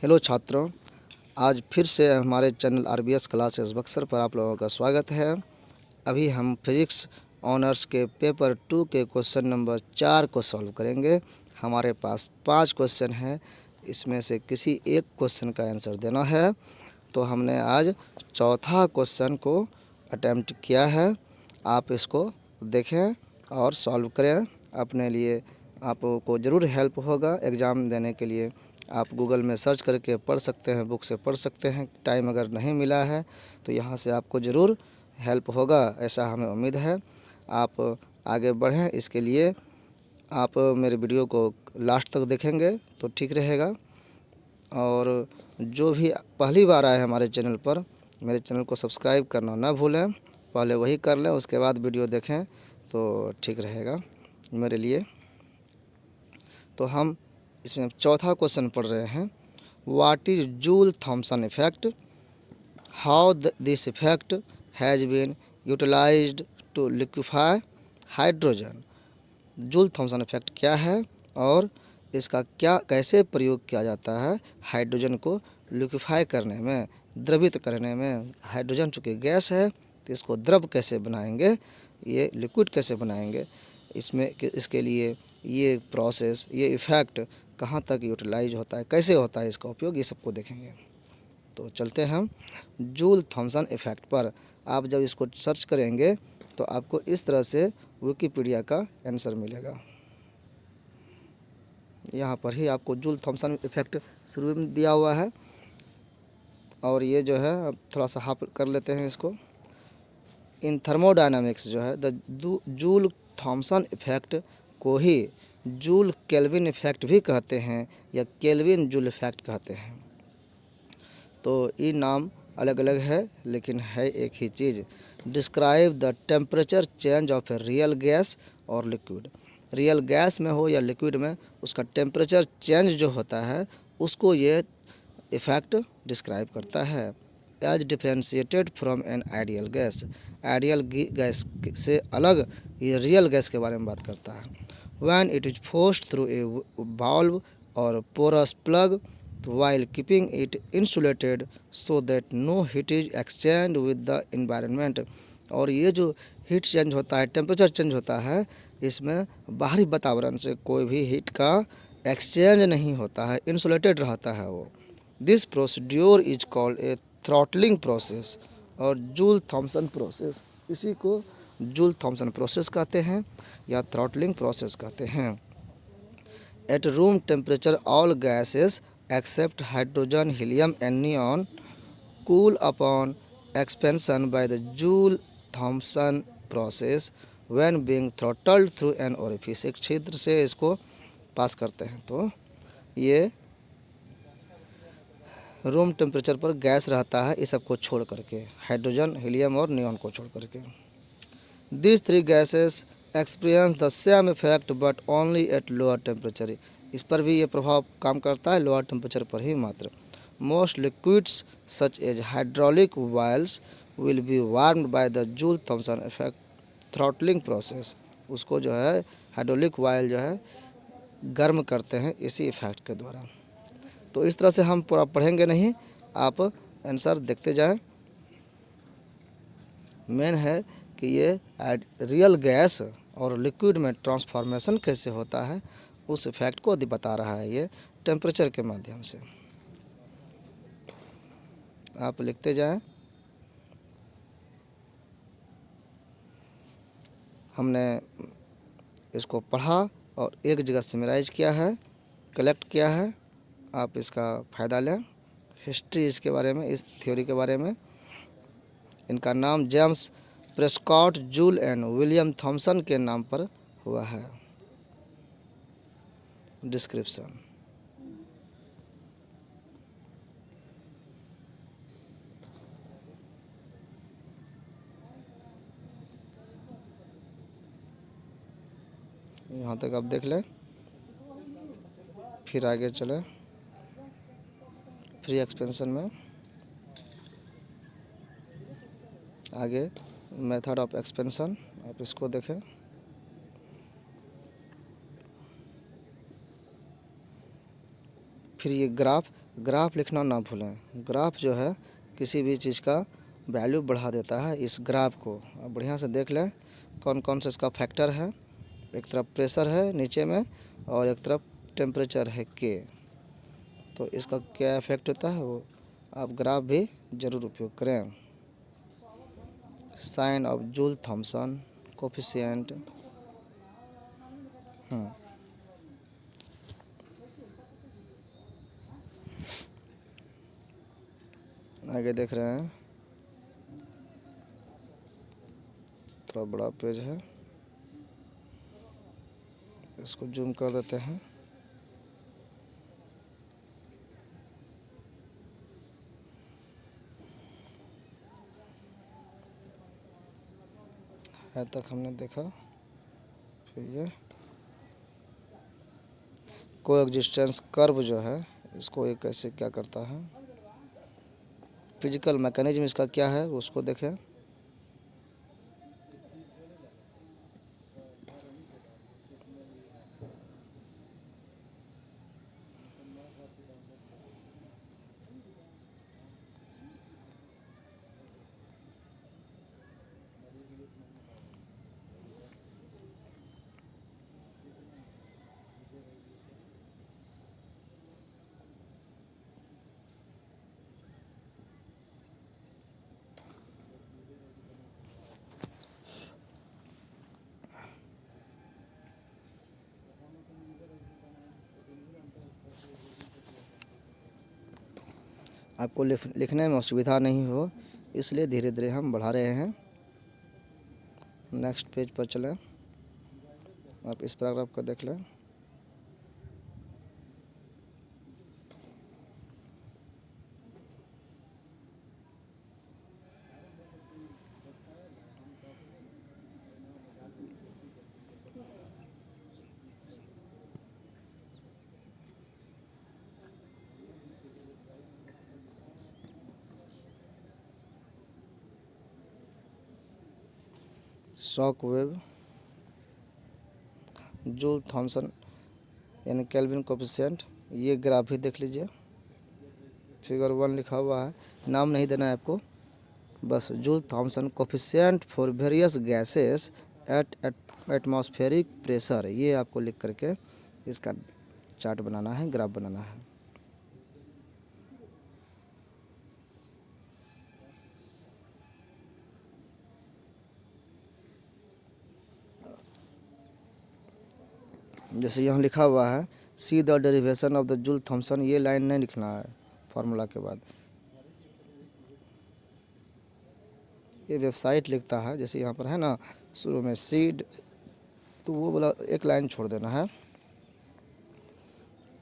Hello छात्रों, आज फिर से हमारे चैनल आरबीएस क्लासेस बक्सर पर आप लोगों का स्वागत है। अभी हम फिजिक्स ऑनर्स के पेपर 2 के क्वेश्चन नंबर 4 को सॉल्व करेंगे। हमारे पास 5 क्वेश्चन हैं, इसमें से किसी एक क्वेश्चन का आंसर देना है। तो हमने आज चौथा क्वेश्चन को अटेम्प्ट किया है। आप इसको देखें और सॉल्व करें। अपने लिए आपको ज़रूर हेल्प होगा एग्ज़ाम देने के लिए। आप गूगल में सर्च करके पढ़ सकते हैं, बुक से पढ़ सकते हैं। टाइम अगर नहीं मिला है तो यहाँ से आपको ज़रूर हेल्प होगा, ऐसा हमें उम्मीद है। आप आगे बढ़ें, इसके लिए आप मेरे वीडियो को लास्ट तक देखेंगे तो ठीक रहेगा। और जो भी पहली बार आए हमारे चैनल पर, मेरे चैनल को सब्सक्राइब करना ना भूलें। पहले वही कर लें, उसके बाद वीडियो देखें तो ठीक रहेगा मेरे लिए। तो हम इसमें चौथा क्वेश्चन पढ़ रहे हैं। What is Joule Thomson effect, how this effect has been utilized to liquefy hydrogen. Joule Thomson effect क्या है और इसका कैसे प्रयोग किया जाता है हाइड्रोजन को लिक्विफाई करने में, द्रवित करने में। हाइड्रोजन चूँकि गैस है तो इसको द्रव कैसे बनाएंगे, ये लिक्विड कैसे बनाएंगे, इसके लिए ये प्रोसेस, ये इफ़ेक्ट कहाँ तक यूटिलाइज होता है, कैसे होता है इसका उपयोग, ये सबको देखेंगे। तो चलते हैं हम जूल थॉमसन इफ़ेक्ट पर। आप जब इसको सर्च करेंगे तो आपको इस तरह से विकिपीडिया का आंसर मिलेगा। यहाँ पर ही आपको जूल थॉमसन इफ़ेक्ट शुरू में दिया हुआ है। और ये जो है, अब थोड़ा सा हाफ कर लेते हैं इसको। इन थर्मोडायनामिक्स जो है द जूल थॉमसन इफ़ेक्ट को ही जूल केल्विन इफ़ेक्ट भी कहते हैं या केल्विन जूल इफ़ेक्ट कहते हैं। तो ये नाम अलग अलग है लेकिन है एक ही चीज़। Describe the temperature change of a real gas और लिक्विड। रियल गैस में हो या लिक्विड में, उसका टेम्परेचर चेंज जो होता है उसको ये इफ़ेक्ट डिस्क्राइब करता है। As differentiated from an ideal gas, ideal gas से अलग ये रियल गैस के बारे में बात करता है। When it is forced through a valve और porous plug while keeping it insulated so that no heat is exchanged with the environment। और ये जो हीट चेंज होता है, टेम्परेचर चेंज होता है, इसमें बाहरी वातावरण से कोई भी हीट का एक्सचेंज नहीं होता है, इंसुलेटेड रहता है वो। This procedure is called a throttling process और जूल थॉमसन प्रोसेस, इसी को जूल थॉमसन प्रोसेस कहते हैं या थ्रॉटलिंग प्रोसेस कहते हैं। At room temperature all gases except hydrogen, helium and neon cool upon expansion by the Joule-Thomson process when being throttled through an orifice। एक छिद्र से इसको पास करते हैं तो ये रूम टेम्परेचर पर गैस रहता है, इस सबको छोड़ करके, हाइड्रोजन, हीलियम और नियॉन को छोड़ करके। These three gases experience the same effect but only at lower temperature। इस पर भी ये प्रभाव काम करता है, लोअर टेम्परेचर पर ही मात्र। Most liquids such as hydraulic oils will be warmed by the Joule Thomson effect throttling process. उसको जो है हाइड्रोलिक वायल जो है गर्म करते हैं इसी इफेक्ट के द्वारा। तो इस तरह से हम पूरा पढ़ेंगे नहीं, आप आंसर देखते जाएं। मेन है कि ये रियल गैस और लिक्विड में ट्रांसफॉर्मेशन कैसे होता है, उस इफेक्ट को बता रहा है ये टेम्परेचर के माध्यम से। आप लिखते जाएं। हमने इसको पढ़ा और एक जगह समराइज किया है, कलेक्ट किया है। आप इसका फ़ायदा लें। हिस्ट्री इसके बारे में, इस थ्योरी के बारे में। इनका नाम James Prescott Joule and William Thomson के नाम पर हुआ है। डिस्क्रिप्शन। यहाँ तक आप देख लें, फिर आगे चलें फ्री एक्सपेंशन में। आगे मेथड ऑफ एक्सपेंशन, आप इसको देखें। फिर ये ग्राफ ग्राफ लिखना ना भूलें। ग्राफ जो है किसी भी चीज़ का वैल्यू बढ़ा देता है। इस ग्राफ को आप बढ़िया से देख लें कौन कौन सा इसका फैक्टर है। एक तरफ प्रेशर है नीचे में और एक तरफ टेम्परेचर है के, तो इसका क्या इफेक्ट होता है वो आप ग्राफ भी ज़रूर उपयोग करें। Sign of Joule Thomson coefficient. आगे देख रहे हैं, थोड़ा बड़ा पेज है, इसको जूम कर देते हैं। है तक हमने देखा। फिर ये कोएग्जिस्टेंस कर्व जो है इसको ये कैसे क्या करता है, फिजिकल मैकेनिज्म इसका क्या है उसको देखें। आपको लिखने में असुविधा नहीं हो इसलिए धीरे धीरे हम बढ़ा रहे हैं। नेक्स्ट पेज पर चलें, आप इस पैराग्राफ को देख लें। शॉक वेव, जूल थॉमसन यानी केल्विन कोफिशिएंट, ये ग्राफ भी देख लीजिए। फिगर 1 लिखा हुआ है, नाम नहीं देना है आपको, बस Joule Thomson coefficient for various gases at atmospheric pressure, ये आपको लिख करके इसका चार्ट बनाना है, ग्राफ बनाना है। जैसे यहाँ लिखा हुआ है see the derivation of the Joule Thomson, ये लाइन नहीं लिखना है फार्मूला के बाद, ये वेबसाइट लिखता है। जैसे यहाँ पर है ना शुरू में सीड, तो वो बोला एक लाइन छोड़ देना है,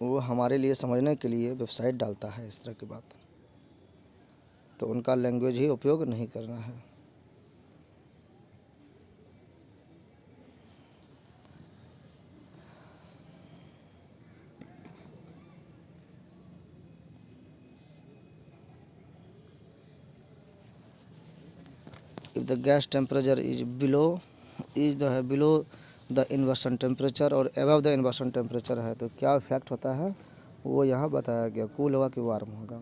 वो हमारे लिए समझने के लिए वेबसाइट डालता है इस तरह की बात, तो उनका लैंग्वेज ही उपयोग नहीं करना है। If the gas temperature is below the inversion temperature और अबव द इन्वर्सन टेम्परेचर है, तो क्या इफेक्ट होता है वो यहाँ बताया गया, कूल होगा कि वार्म होगा।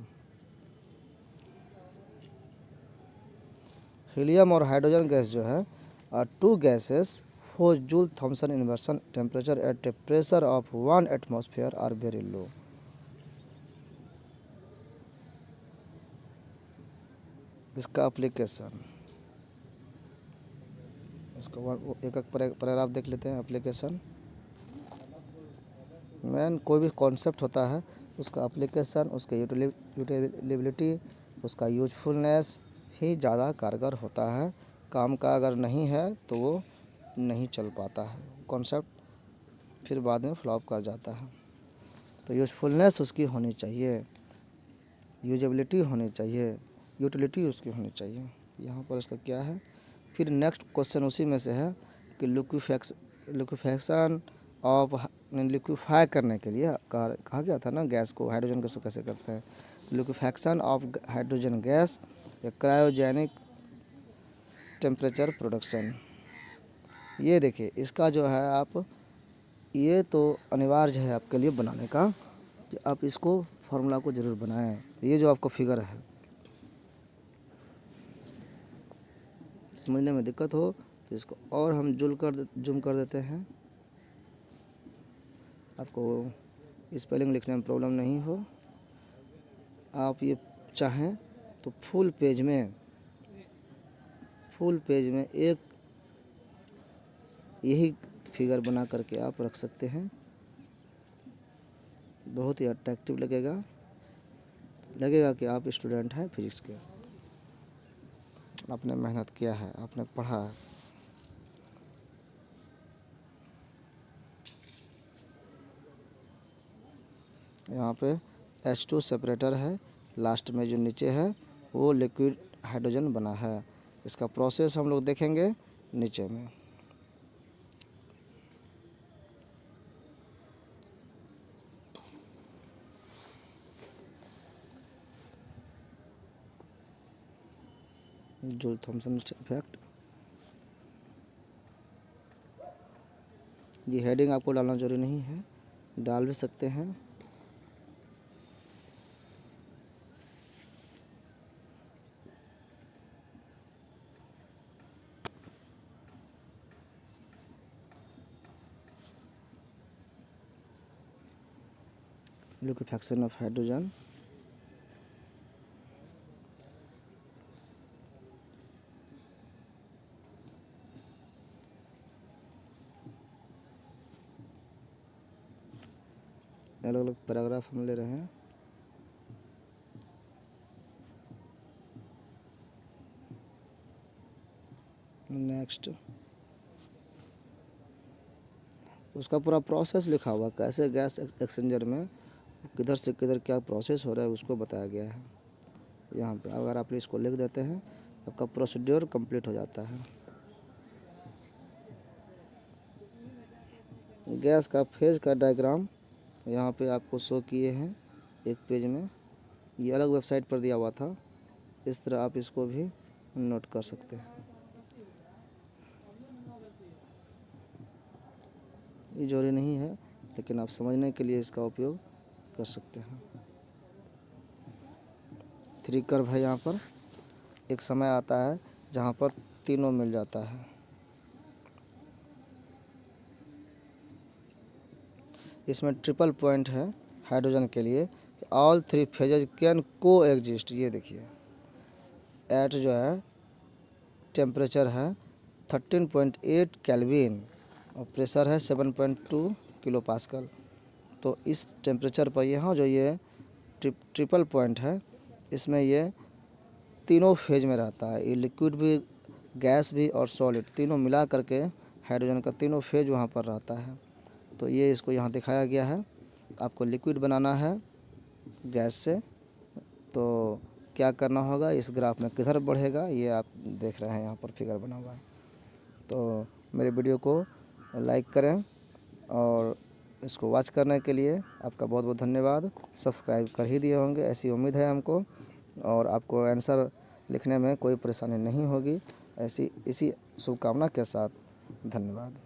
हीलियम और हाइड्रोजन गैस जो है are two gases for Joule Thomson inversion temperature at a pressure of 1 atmosphere are very low. इसका एप्लीकेशन, इसको एक एक पैराग्राफ देख लेते हैं। एप्लीकेशन मेन कोई भी कॉन्सेप्ट होता है उसका एप्लीकेशन, उसके यूटिलिटी, उसका यूजफुलनेस ही ज़्यादा कारगर होता है। काम का अगर नहीं है तो वो नहीं चल पाता है, कॉन्सेप्ट फिर बाद में फ्लॉप कर जाता है। तो यूजफुलनेस उसकी होनी चाहिए, यूजेबिलिटी होनी चाहिए, यूटिलिटी उसकी होनी चाहिए। यहाँ पर इसका क्या है, फिर नेक्स्ट क्वेश्चन उसी में से है कि लिक्विफैक्शन ऑफ, लिक्विफाई करने के लिए कहा गया था ना गैस को, हाइड्रोजन गैस को कैसे करते हैं, लिक्विफैक्शन ऑफ हाइड्रोजन गैस या क्रायोजेनिक टेम्परेचर प्रोडक्शन। ये देखिए इसका जो है आप, ये तो अनिवार्य है आपके लिए बनाने का, कि आप इसको फार्मूला को ज़रूर बनाएं। ये जो आपको फिगर है, समझने में दिक्कत हो तो इसको और हम जूम कर देते हैं, आपको स्पेलिंग लिखने में प्रॉब्लम नहीं हो। आप ये चाहें तो फुल पेज में एक यही फिगर बना करके आप रख सकते हैं। बहुत ही अट्रैक्टिव लगेगा कि आप स्टूडेंट हैं फिजिक्स के, आपने मेहनत किया है, आपने पढ़ा है। यहाँ पे H2 सेपरेटर है, लास्ट में जो नीचे है वो लिक्विड हाइड्रोजन बना है। इसका प्रोसेस हम लोग देखेंगे नीचे में। जूल थॉमसन इफेक्ट, ये हेडिंग आपको डालना जरूरी नहीं है, डाल भी सकते हैं। लिक्विफेक्शन ऑफ हाइड्रोजन, अलग अलग पैराग्राफ हम ले रहे हैं। नेक्स्ट, उसका पूरा प्रोसेस लिखा हुआ, कैसे गैस एक्सचेंजर में किधर से किधर क्या प्रोसेस हो रहा है उसको बताया गया है। यहाँ पे अगर आप इसको लिख देते हैं आपका प्रोसीड्योर कंप्लीट हो जाता है। गैस का फेज का डायग्राम यहाँ पे आपको शो किए हैं एक पेज में, ये अलग वेबसाइट पर दिया हुआ था। इस तरह आप इसको भी नोट कर सकते हैं। ये जरूरी नहीं है, लेकिन आप समझने के लिए इसका उपयोग कर सकते हैं। 3 कर्व है यहाँ पर। एक समय आता है जहाँ पर तीनों मिल जाता है। इसमें ट्रिपल पॉइंट है हाइड्रोजन के लिए, ऑल 3 फेजेज कैन को एग्जिस्ट। ये देखिए, एट जो है टेम्परेचर है 13.8 केल्विन और प्रेशर है 7.2 किलो पास्कल। तो इस टेम्परेचर पर यहाँ जो ये ट्रिपल पॉइंट है, इसमें ये तीनों फेज में रहता है। ये लिक्विड भी, गैस भी और सॉलिड तीनों मिला करके हाइड्रोजन का तीनों फेज वहाँ पर रहता है। तो ये इसको यहाँ दिखाया गया है। आपको लिक्विड बनाना है गैस से, तो क्या करना होगा, इस ग्राफ में किधर बढ़ेगा ये आप देख रहे हैं, यहाँ पर फिगर बना हुआ है। तो मेरे वीडियो को लाइक करें और इसको वॉच करने के लिए आपका बहुत बहुत धन्यवाद। सब्सक्राइब कर ही दिए होंगे, ऐसी उम्मीद है हमको, और आपको आंसर लिखने में कोई परेशानी नहीं होगी, इसी शुभकामना के साथ धन्यवाद।